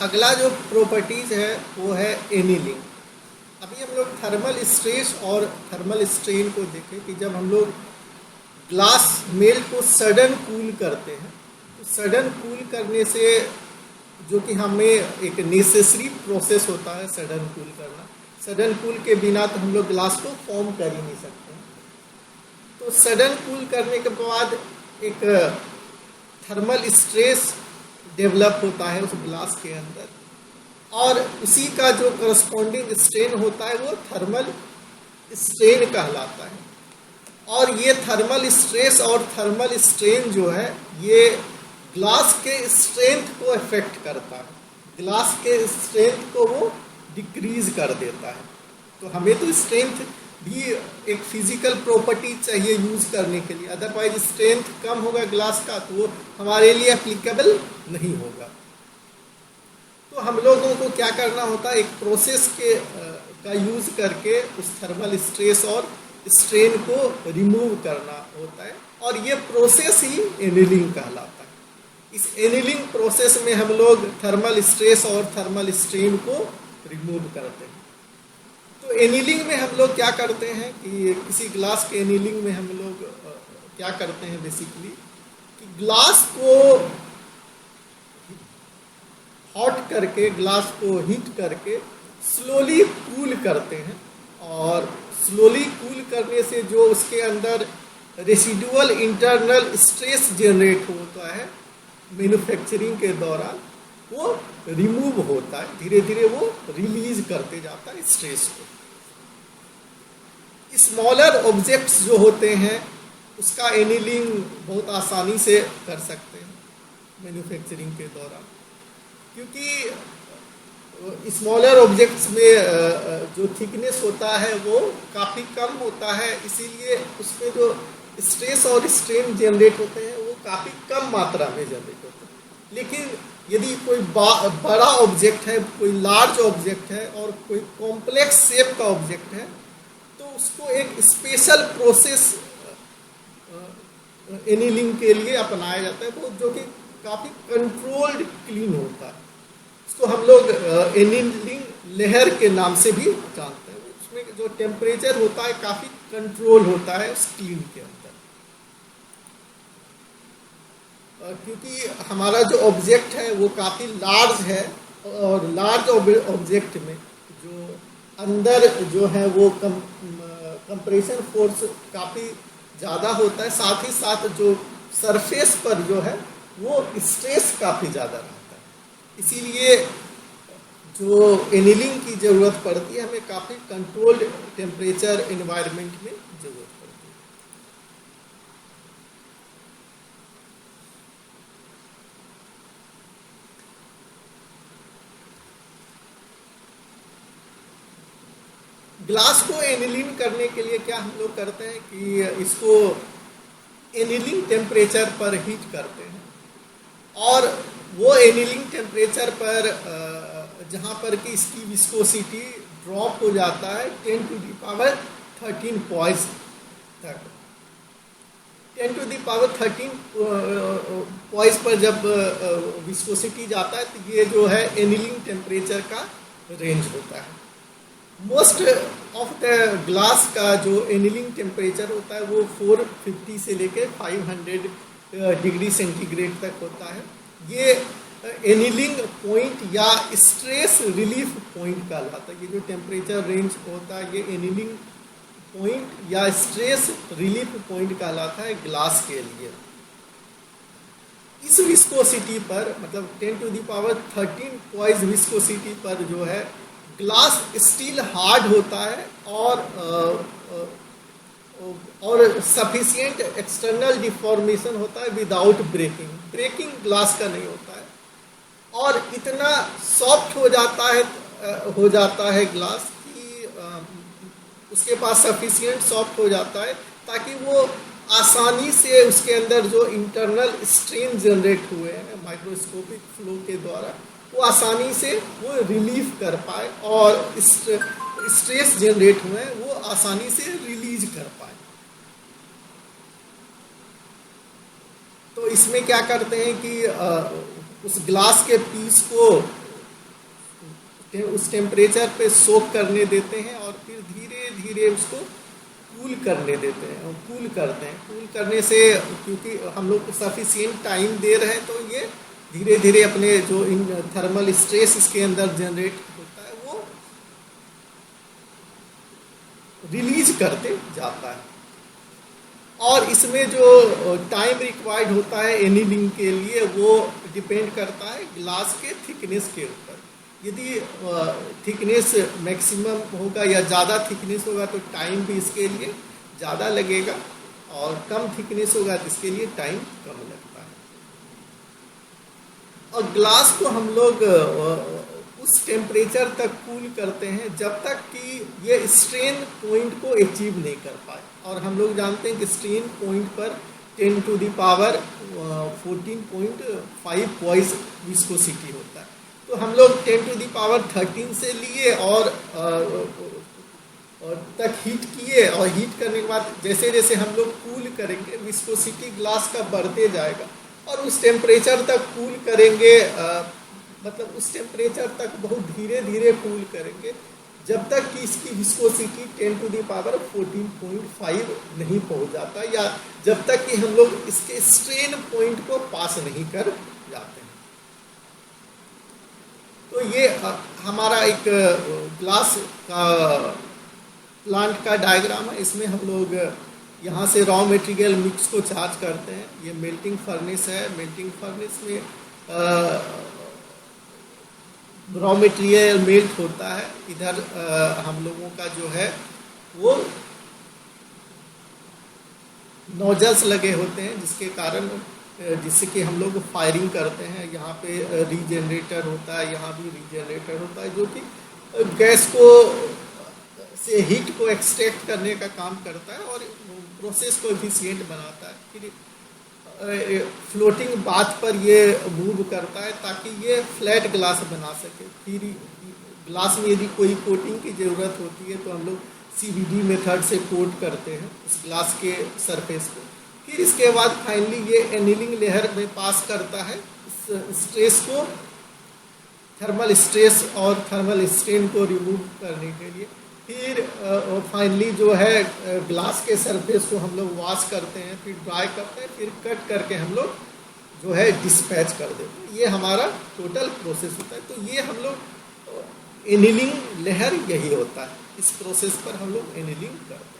अगला जो प्रॉपर्टीज है वो है एनीलिंग। अभी हम लोग थर्मल स्ट्रेस और थर्मल स्ट्रेन को देखें कि जब हम लोग ग्लास मेल्ट को सडन कूल करते हैं तो सडन कूल करने से जो कि हमें एक नेसेसरी प्रोसेस होता है सडन कूल करना, सडन कूल के बिना तो हम लोग ग्लास को फॉर्म कर ही नहीं सकते। तो सडन कूल करने के बाद एक थर्मल स्ट्रेस डेवलप होता है उस ग्लास के अंदर, और उसी का जो करस्पॉन्डिंग स्ट्रेन होता है वो थर्मल स्ट्रेन कहलाता है। और ये थर्मल स्ट्रेस और थर्मल स्ट्रेन जो है ये ग्लास के स्ट्रेंथ को इफेक्ट करता है, ग्लास के स्ट्रेंथ को वो डिक्रीज कर देता है। तो हमें तो स्ट्रेंथ भी एक फिजिकल प्रॉपर्टी चाहिए यूज करने के लिए, अदरवाइज स्ट्रेंथ कम होगा ग्लास का तो वो हमारे लिए एप्लीकेबल नहीं होगा। तो हम लोगों को क्या करना होता है, एक प्रोसेस का यूज करके उस थर्मल स्ट्रेस और स्ट्रेन को रिमूव करना होता है, और ये प्रोसेस ही एनीलिंग कहलाता है। इस एनीलिंग प्रोसेस में हम लोग थर्मल स्ट्रेस और थर्मल स्ट्रेन को रिमूव करते हैं। तो एनीलिंग में हम लोग क्या करते हैं कि किसी ग्लास के एनीलिंग में हम लोग क्या करते हैं बेसिकली कि ग्लास को हॉट करके, ग्लास को हीट करके स्लोली कूल करते हैं, और स्लोली कूल करने से जो उसके अंदर रेसिडुअल इंटरनल स्ट्रेस जनरेट होता है मैन्युफैक्चरिंग के दौरान वो रिमूव होता है, धीरे धीरे वो रिलीज करते जाता है स्ट्रेस को। स्मॉलर ऑब्जेक्ट्स जो होते हैं उसका एनीलिंग बहुत आसानी से कर सकते हैं मैन्युफैक्चरिंग के दौरान, क्योंकि स्मॉलर ऑब्जेक्ट्स में जो थिकनेस होता है वो काफ़ी कम होता है, इसीलिए उसमें जो स्ट्रेस और स्ट्रेन जनरेट होते हैं वो काफ़ी कम मात्रा में जनरेट होते हैं। लेकिन यदि कोई बड़ा ऑब्जेक्ट है, कोई लार्ज ऑब्जेक्ट है और कोई कॉम्प्लेक्स शेप का ऑब्जेक्ट है, तो उसको एक स्पेशल प्रोसेस एनीलिंग के लिए अपनाया जाता है, वो जो कि काफ़ी कंट्रोल्ड क्लीन होता है। इसको हम लोग एनीलिंग लेयर के नाम से भी जानते हैं। उसमें जो टेम्परेचर होता है काफ़ी कंट्रोल होता है उस क्लीन के अंदर, क्योंकि हमारा जो ऑब्जेक्ट है वो काफ़ी लार्ज है, और लार्ज ऑब्जेक्ट में जो अंदर जो है वो कंप्रेशन फोर्स काफ़ी ज़्यादा होता है, साथ ही साथ जो सरफेस पर जो है वो स्ट्रेस काफ़ी ज़्यादा रहता है। इसीलिए जो एनीलिंग की ज़रूरत पड़ती है, हमें काफ़ी कंट्रोल्ड टेम्परेचर एनवायरनमेंट में ज़रूरत पड़ती है। ग्लास को एनीलिंग करने के लिए क्या हम लोग करते हैं कि इसको एनीलिंग टेम्परेचर पर हीट करते हैं, और वो एनीलिंग टेम्परेचर पर जहाँ पर कि इसकी विस्कोसिटी ड्रॉप हो जाता है 10 टू द पावर 13 पॉइंट्स तक। 10 टू द पावर 13 पॉइंट्स पर जब विस्कोसिटी जाता है तो ये जो है एनीलिंग टेम्परेचर का रेंज होता है। मोस्ट ऑफ द ग्लास का जो एनीलिंग टेम्परेचर होता है वो 450 से लेकर 500 डिग्री सेंटीग्रेड तक होता है। ये एनीलिंग पॉइंट या स्ट्रेस रिलीफ पॉइंट कहलाता है। ये जो टेम्परेचर रेंज होता है ये एनीलिंग पॉइंट या स्ट्रेस रिलीफ पॉइंट कहलाता है ग्लास के लिए। इस विस्कोसिटी पर, मतलब 10 to the power 13 point viscosity पर जो है ग्लास स्टील हार्ड होता है, और सफिशिएंट एक्सटर्नल डिफॉर्मेशन होता है विदाउट ब्रेकिंग। ब्रेकिंग ग्लास का नहीं होता है, और इतना सॉफ्ट हो जाता है ग्लास कि उसके पास सफिशिएंट सॉफ्ट हो जाता है ताकि वो आसानी से उसके अंदर जो इंटरनल स्ट्रेन जनरेट हुए हैं माइक्रोस्कोपिक फ्लो के द्वारा वो आसानी से वो रिलीफ कर पाए, और स्ट्रेस जनरेट हुए हैं वो आसानी से रिलीज कर पाए। तो इसमें क्या करते हैं कि उस ग्लास के पीस को उस टेम्परेचर पे सोक करने देते हैं और फिर धीरे धीरे उसको कूल करने देते हैं और कूल करते हैं। कूल करने से क्योंकि हम लोग को सफिशिएंट टाइम दे रहे हैं तो ये धीरे धीरे अपने जो इन थर्मल स्ट्रेस इसके अंदर जनरेट होता है वो रिलीज करते जाता है। और इसमें जो टाइम रिक्वायर्ड होता है एनीलिंग के लिए वो डिपेंड करता है ग्लास के थिकनेस के ऊपर। यदि थिकनेस मैक्सिमम होगा या ज़्यादा थिकनेस होगा तो टाइम भी इसके लिए ज़्यादा लगेगा, और कम थिकनेस होगा तो इसके लिए टाइम कम लगता है। और ग्लास को हम लोग उस टेम्परेचर तक कूल करते हैं जब तक कि ये स्ट्रेन पॉइंट को अचीव नहीं कर पाए। और हम लोग जानते हैं कि स्ट्रेन पॉइंट पर 10 to the power 14.5 poise viscosity होता है। तो हम लोग 10 टू द पावर 13 से लिए और तक हीट किए, और हीट करने के बाद जैसे जैसे हम लोग कूल करेंगे विस्कोसिटी ग्लास का बढ़ते जाएगा, और उस टेम्परेचर तक कूल करेंगे, मतलब उस टेम्परेचर तक बहुत धीरे धीरे कूल करेंगे जब तक कि इसकी विस्कोसिटी 10 टू द पावर 14.5 नहीं पहुंच जाता, या जब तक कि हम लोग इसके स्ट्रेन पॉइंट को पास नहीं कर जाते हैं। तो ये हमारा एक ग्लास का प्लांट का डायग्राम है। इसमें हम लोग यहाँ से रॉ मटेरियल मिक्स को चार्ज करते हैं। ये मेल्टिंग फर्नेस है। मेल्टिंग फर्नेस में रॉ मटेरियल मेल्ट होता है। इधर हम लोगों का जो है वो नोजल्स लगे होते हैं जिसके कारण जिससे कि हम लोग फायरिंग करते हैं। यहाँ पे रीजनरेटर होता है, यहाँ भी रीजनरेटर होता है जो कि गैस को से हीट को एक्सट्रैक्ट करने का काम करता है और प्रोसेस को एफिशिएंट बनाता है। फिर फ्लोटिंग बाथ पर ये मूव करता है ताकि ये फ्लैट ग्लास बना सके। फिर ग्लास में यदि कोई कोटिंग की ज़रूरत होती है तो हम लोग CVD मेथड से कोट करते हैं उस ग्लास के सरफेस को। फिर इसके बाद फाइनली ये एनीलिंग लेयर में पास करता है इस स्ट्रेस को, थर्मल स्ट्रेस और थर्मल स्ट्रेन को रिमूव करने के लिए। फिर फाइनली जो है ग्लास के सरफेस को हम लोग वॉश करते हैं, फिर ड्राई करते हैं, फिर कट करके हम लोग जो है डिस्पैच कर देते हैं। ये हमारा टोटल प्रोसेस होता है। तो ये हम लोग एनीलिंग लेयर यही होता है। इस प्रोसेस पर हम लोग एनीलिंग करते हैं।